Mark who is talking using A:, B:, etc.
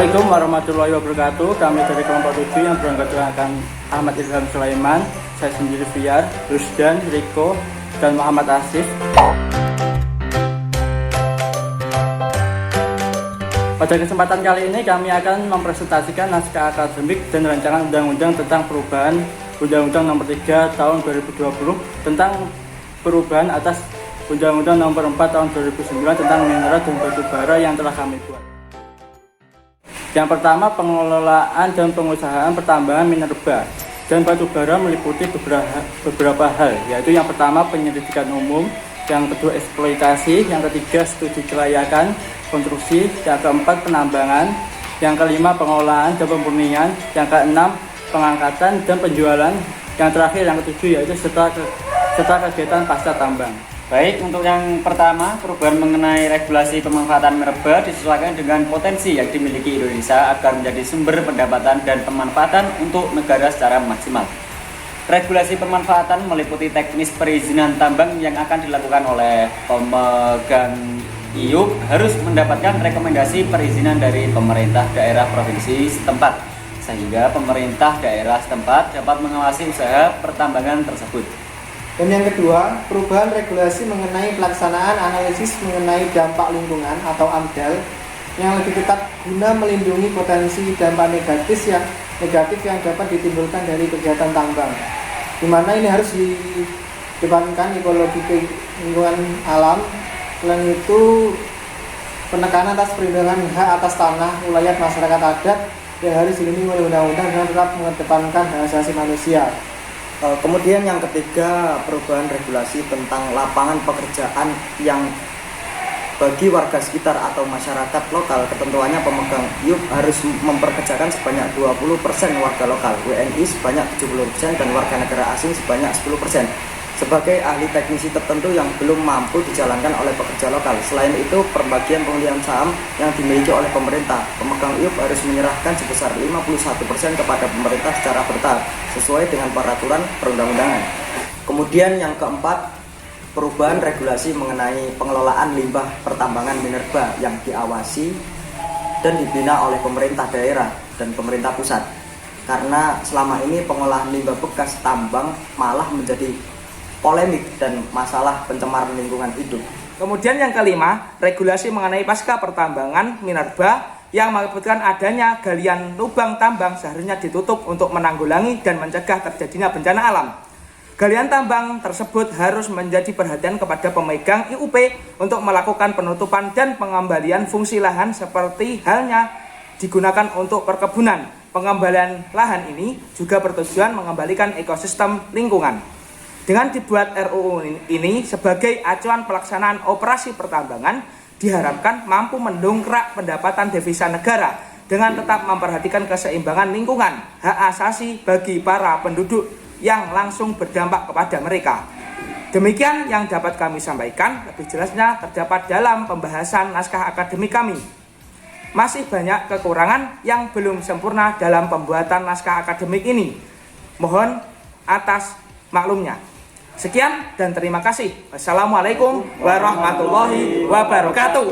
A: Assalamualaikum warahmatullahi wabarakatuh. Kami dari kelompok 7 yang beranggotakan Ahmad Ilham Sulaiman, saya sendiri Fiar, Rusdan, Riko, dan Muhammad Asif. Pada kesempatan kali ini kami akan mempresentasikan naskah akademik dan rancangan undang-undang tentang perubahan Undang-Undang Nomor 3 Tahun 2020 tentang perubahan atas Undang-Undang Nomor 4 Tahun 2009 tentang mineral dan batu bara yang telah kami buat. Yang pertama, pengelolaan dan pengusahaan pertambangan minerba dan batu bara meliputi beberapa hal, yaitu yang pertama penyelidikan umum, yang kedua eksploitasi, yang ketiga studi kelayakan konstruksi, yang keempat penambangan, yang kelima pengolahan dan pemurnian, yang keenam pengangkatan dan penjualan, yang terakhir yang ketujuh yaitu serta kegiatan pasca tambang.
B: Baik, untuk yang pertama, perubahan mengenai regulasi pemanfaatan minerba disesuaikan dengan potensi yang dimiliki Indonesia agar menjadi sumber pendapatan dan pemanfaatan untuk negara secara maksimal. Regulasi pemanfaatan meliputi teknis perizinan tambang yang akan dilakukan oleh pemegang IUP harus mendapatkan rekomendasi perizinan dari pemerintah daerah provinsi setempat, sehingga pemerintah daerah setempat dapat mengawasi usaha pertambangan tersebut.
C: Dan yang kedua, perubahan regulasi mengenai pelaksanaan analisis mengenai dampak lingkungan atau AMDAL yang lebih ketat guna melindungi potensi dampak negatif yang dapat ditimbulkan dari kegiatan tambang, di mana ini harus dikedepankan ekologi lingkungan alam. Selain itu, penekanan atas perlindungan hak atas tanah wilayah masyarakat adat yang harus dilindungi oleh undang-undang dengan tetap mengedepankan hak asasi manusia.
D: Kemudian yang ketiga, perubahan regulasi tentang lapangan pekerjaan yang bagi warga sekitar atau masyarakat lokal. Ketentuannya pemegang IUP harus memperkerjakan sebanyak 20% warga lokal, WNI sebanyak 70% dan warga negara asing sebanyak 10%. Sebagai ahli teknisi tertentu yang belum mampu dijalankan oleh pekerja lokal. Selain itu, perbagian pemilihan saham yang dimiliki oleh pemerintah, pemegang IUP harus menyerahkan sebesar 51% kepada pemerintah secara bertahap sesuai dengan peraturan perundang-undangan. Kemudian yang keempat, perubahan regulasi mengenai pengelolaan limbah pertambangan minerba yang diawasi dan dibina oleh pemerintah daerah dan pemerintah pusat. Karena selama ini pengolahan limbah bekas tambang malah menjadi polemik dan masalah pencemaran lingkungan hidup.
E: Kemudian yang kelima, regulasi mengenai pasca pertambangan minerba yang menyebutkan adanya galian lubang tambang seharusnya ditutup untuk menanggulangi dan mencegah terjadinya bencana alam. Galian tambang tersebut harus menjadi perhatian kepada pemegang IUP untuk melakukan penutupan dan pengembalian fungsi lahan seperti halnya digunakan untuk perkebunan. Pengembalian lahan ini juga bertujuan mengembalikan ekosistem lingkungan. Dengan dibuat RUU ini sebagai acuan pelaksanaan operasi pertambangan, diharapkan mampu mendongkrak pendapatan devisa negara dengan tetap memperhatikan keseimbangan lingkungan, hak asasi bagi para penduduk yang langsung berdampak kepada mereka. Demikian yang dapat kami sampaikan, lebih jelasnya terdapat dalam pembahasan naskah akademik kami. Masih banyak kekurangan yang belum sempurna dalam pembuatan naskah akademik ini. Mohon atas maklumnya. Sekian dan terima kasih. Wassalamualaikum warahmatullahi wabarakatuh.